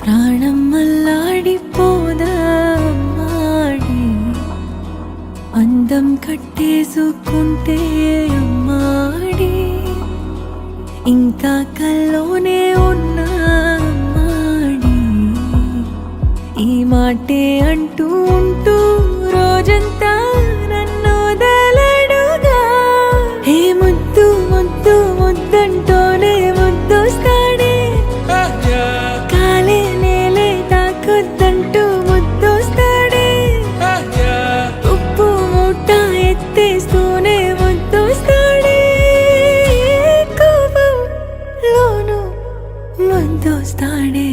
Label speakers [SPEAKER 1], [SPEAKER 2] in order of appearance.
[SPEAKER 1] ప్రాణం అల్లాడిపోదా అమ్మాడి, అందం కట్టేసుకుంటే అమ్మాడి, ఇంకా కల్లోనే ఉన్నా అమ్మాడి, ఈ మాటే అంటూ ఉంటూ రోజంతా నన్ను వదలడుగా. హే ముద్దు ముద్దు ముద్దంటూనే ముద్దొస్తాడే, కాలే నేలే తాకొద్దంటూ ముద్దొస్తాడే, ఉప్పు మూట ఎత్తేస్తూనే ముద్దొస్తాడే, కోపంలోను ముద్దొస్తాడే.